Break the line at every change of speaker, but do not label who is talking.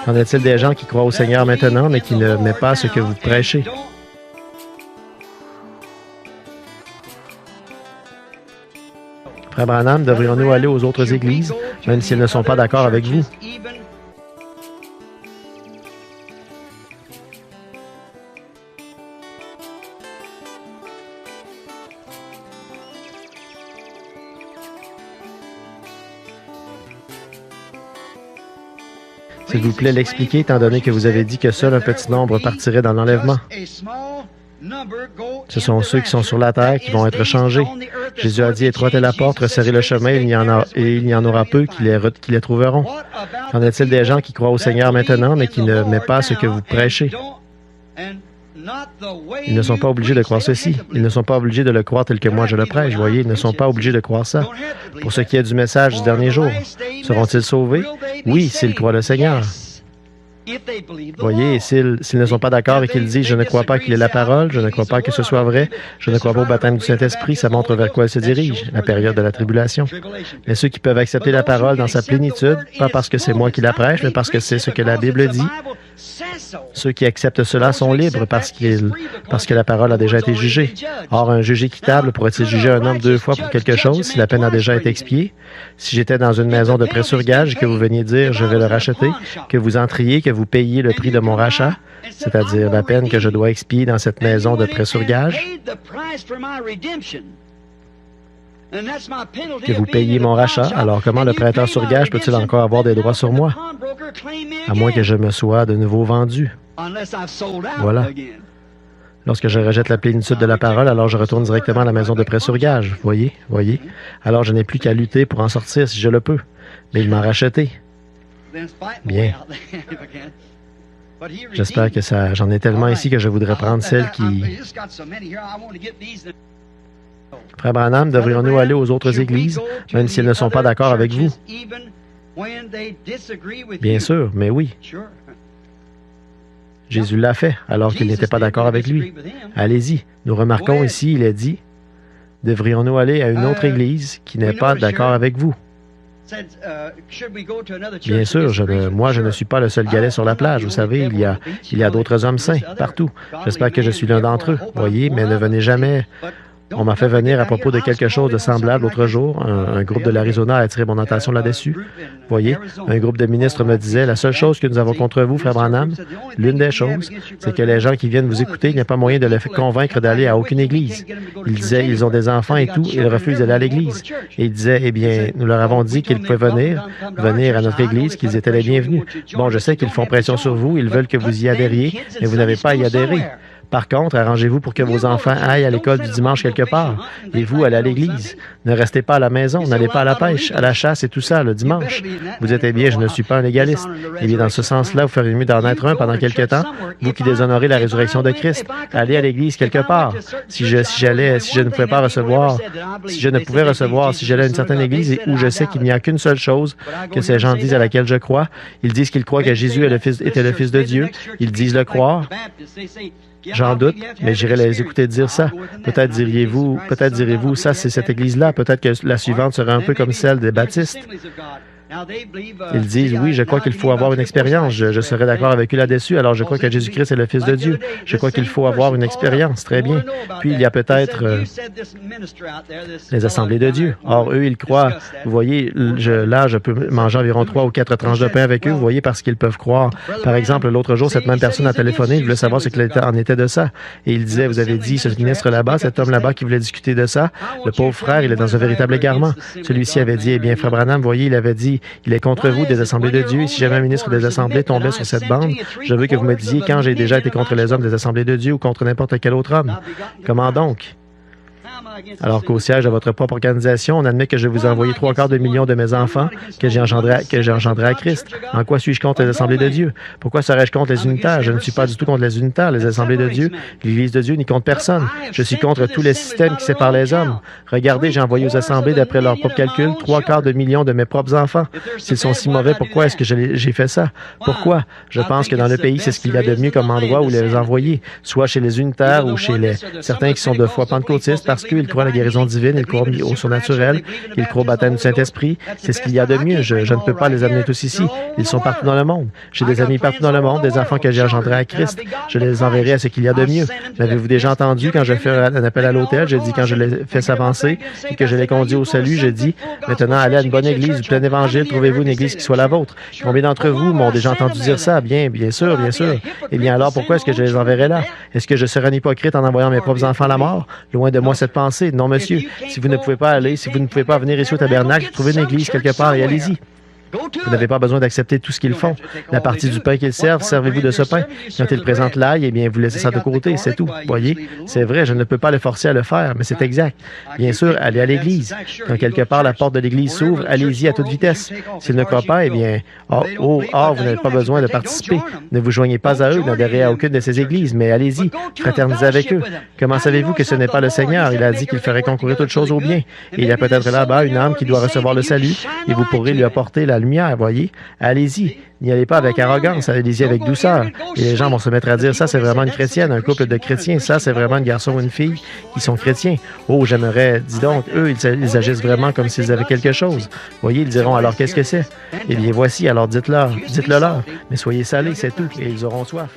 Qu'en est-il des gens qui croient au Seigneur maintenant, mais qui ne mettent pas ce que vous prêchez? Frère Branham, devrions-nous aller aux autres églises, même s'ils ne sont pas d'accord avec vous? S'il vous plaît, l'expliquer, étant donné que vous avez dit que seul un petit nombre partirait dans l'enlèvement. Ce sont ceux qui sont sur la terre qui vont être changés. Jésus a dit, étroite est la porte, resserrez le chemin, et il y en aura peu qui les trouveront. Qu'en est-il des gens qui croient au Seigneur maintenant, mais qui ne mettent pas ce que vous prêchez? Ils ne sont pas obligés de croire ceci. Ils ne sont pas obligés de le croire tel que moi je le prêche. Voyez, ils ne sont pas obligés de croire ça. Pour ce qui est du message du dernier jour, seront-ils sauvés? Oui, s'ils croient le Seigneur. Voyez, s'ils ne sont pas d'accord et qu'ils disent « Je ne crois pas qu'il est la parole, je ne crois pas que ce soit vrai, je ne crois pas au baptême du Saint-Esprit », ça montre vers quoi elle se dirige, la période de la tribulation. Mais ceux qui peuvent accepter la parole dans sa plénitude, pas parce que c'est moi qui la prêche, mais parce que c'est ce que la Bible dit, ceux qui acceptent cela sont libres parce que la parole a déjà été jugée. Or, un juge équitable pourrait-il juger un homme 2 fois pour quelque chose si la peine a déjà été expiée? Si j'étais dans une maison de prêt sur gage et que vous veniez dire « Je vais le racheter », que vous entriez, que vous payiez le prix de mon rachat, c'est-à-dire la peine que je dois expier dans cette maison de prêt sur gage, que vous payiez mon rachat, alors comment le prêteur sur gage peut-il encore avoir des droits sur moi? À moins que je me sois de nouveau vendu. Voilà. Lorsque je rejette la plénitude de la parole, alors je retourne directement à la maison de prêt sur gage. Voyez? Alors je n'ai plus qu'à lutter pour en sortir si je le peux. Mais il m'a racheté. Bien. J'espère que ça... J'en ai tellement ici que je voudrais prendre celle qui... Frère Branham, devrions-nous aller aux autres églises, même s'ils ne sont pas d'accord avec vous? Bien sûr, mais oui. Jésus l'a fait, alors qu'il n'était pas d'accord avec lui. Allez-y. Nous remarquons ici, il est dit, devrions-nous aller à une autre église qui n'est pas d'accord avec vous? Bien sûr, moi, je ne suis pas le seul galet sur la plage. Vous savez, il y a d'autres hommes saints partout. J'espère que je suis l'un d'entre eux. Voyez, mais ne venez jamais... On m'a fait venir à propos de quelque chose de semblable l'autre jour. Un groupe de l'Arizona a attiré mon attention là-dessus. Voyez, un groupe de ministres me disait, la seule chose que nous avons contre vous, Frère Branham, l'une des choses, c'est que les gens qui viennent vous écouter, il n'y a pas moyen de les convaincre d'aller à aucune église. Ils disaient, ils ont des enfants et tout, et ils refusent d'aller à l'église. Et ils disaient, eh bien, nous leur avons dit qu'ils pouvaient venir à notre église, qu'ils étaient les bienvenus. Bon, je sais qu'ils font pression sur vous, ils veulent que vous y adhériez, mais vous n'avez pas à y adhérer. Par contre, arrangez-vous pour que vos enfants aillent à l'école du dimanche quelque part. Et vous, allez à l'église. Ne restez pas à la maison, n'allez pas à la pêche, à la chasse et tout ça, le dimanche. Vous êtes bien, je ne suis pas un légaliste. Eh bien, dans ce sens-là, vous feriez mieux d'en être un pendant quelque temps, vous qui déshonorez la résurrection de Christ. Allez à l'église quelque part. Si je ne pouvais pas recevoir, si j'allais à une certaine église où je sais qu'il n'y a qu'une seule chose que ces gens disent à laquelle je crois, ils disent qu'ils croient que Jésus était le Fils de Dieu, ils disent le croire. J'en doute, mais j'irai les écouter dire ça. Peut-être direz-vous, ça c'est cette église-là. Peut-être que la suivante serait un peu comme celle des baptistes. Ils disent, oui, je crois qu'il faut avoir une expérience. Je serais d'accord avec eux là-dessus. Alors, je crois que Jésus-Christ est le Fils de Dieu. Je crois qu'il faut avoir une expérience. Très bien. Puis, il y a peut-être les assemblées de Dieu. Or, eux, ils croient. Vous voyez, je peux manger environ 3 ou 4 tranches de pain avec eux. Vous voyez, parce qu'ils peuvent croire. Par exemple, l'autre jour, cette même personne a téléphoné. Il voulait savoir ce qu'il en était de ça. Et il disait, vous avez dit, ce ministre là-bas, cet homme là-bas qui voulait discuter de ça, le pauvre frère, il est dans un véritable égarement. Celui-ci avait dit, eh bien, frère Branham, vous voyez, il avait dit, il est contre vous des assemblées de Dieu. Et si jamais un ministre des assemblées tombait sur cette bande, je veux que vous me disiez quand j'ai déjà été contre les hommes des assemblées de Dieu ou contre n'importe quel autre homme. Comment donc? Alors qu'au siège de votre propre organisation, on admet que je vous ai envoyé 3/4 de millions de mes enfants que j'ai engendrés à Christ. En quoi suis-je contre les assemblées de Dieu? Pourquoi serais-je contre les unitaires? Je ne suis pas du tout contre les unitaires, les assemblées de Dieu, l'Église de Dieu, ni contre personne. Je suis contre tous les systèmes qui séparent les hommes. Regardez, j'ai envoyé aux assemblées, d'après leur propre calcul, 3/4 de millions de mes propres enfants. S'ils sont si mauvais, pourquoi est-ce que j'ai fait ça? Pourquoi? Je pense que dans le pays, c'est ce qu'il y a de mieux comme endroit où les envoyer, soit chez les unitaires ou chez certains qui sont de foi pentecôtistes, parce parce qu'ils croient à la guérison divine, ils croient au surnaturel, ils croient au baptême du Saint-Esprit. C'est ce qu'il y a de mieux. Je ne peux pas les amener tous ici. Ils sont partout dans le monde. J'ai des amis partout dans le monde, des enfants que j'ai engendrés à Christ. Je les enverrai à ce qu'il y a de mieux. M'avez-vous déjà entendu quand je fais un appel à l'hôtel? Je dis quand je les fais s'avancer et que je les conduis au salut, je dis maintenant allez à une bonne église, du plein évangile, trouvez-vous une église qui soit la vôtre. Combien d'entre vous m'ont déjà entendu dire ça? Bien sûr, bien sûr. Eh bien alors, pourquoi est-ce que je les enverrai là? Est-ce que je serai un hypocrite en envoyant mes propres enfants à la mort? Loin de moi cette pensée. Non, monsieur. Si vous ne pouvez pas aller, si vous ne pouvez pas venir ici au tabernacle, trouvez une église quelque part et allez-y. Vous n'avez pas besoin d'accepter tout ce qu'ils font. La partie du pain qu'ils servent, servez-vous de ce pain. Quand ils présentent l'ail, eh bien, vous laissez ça de côté, c'est tout. Voyez, c'est vrai, je ne peux pas le forcer à le faire, mais c'est exact. Bien sûr, allez à l'église. Quand quelque part la porte de l'église s'ouvre, allez-y à toute vitesse. S'ils ne croient pas, eh bien, vous n'avez pas besoin de participer. Ne vous joignez pas à eux, n'adhérez à aucune de ces églises, mais allez-y, fraternisez avec eux. Comment savez-vous que ce n'est pas le Seigneur? Il a dit qu'il ferait concourir toutes choses au bien. Et il y a peut-être là-bas une âme qui doit recevoir le salut, et vous pourrez lui apporter la lumière, voyez. Allez-y. N'y allez pas avec arrogance, allez-y avec douceur. Et les gens vont se mettre à dire, ça c'est vraiment une chrétienne, un couple de chrétiens, ça c'est vraiment un garçon ou une fille qui sont chrétiens. Oh, j'aimerais, dis donc, eux, ils agissent vraiment comme s'ils avaient quelque chose. Voyez, ils diront, alors qu'est-ce que c'est? Eh bien, voici, alors dites-le leur. Mais soyez salés, c'est tout, et ils auront soif.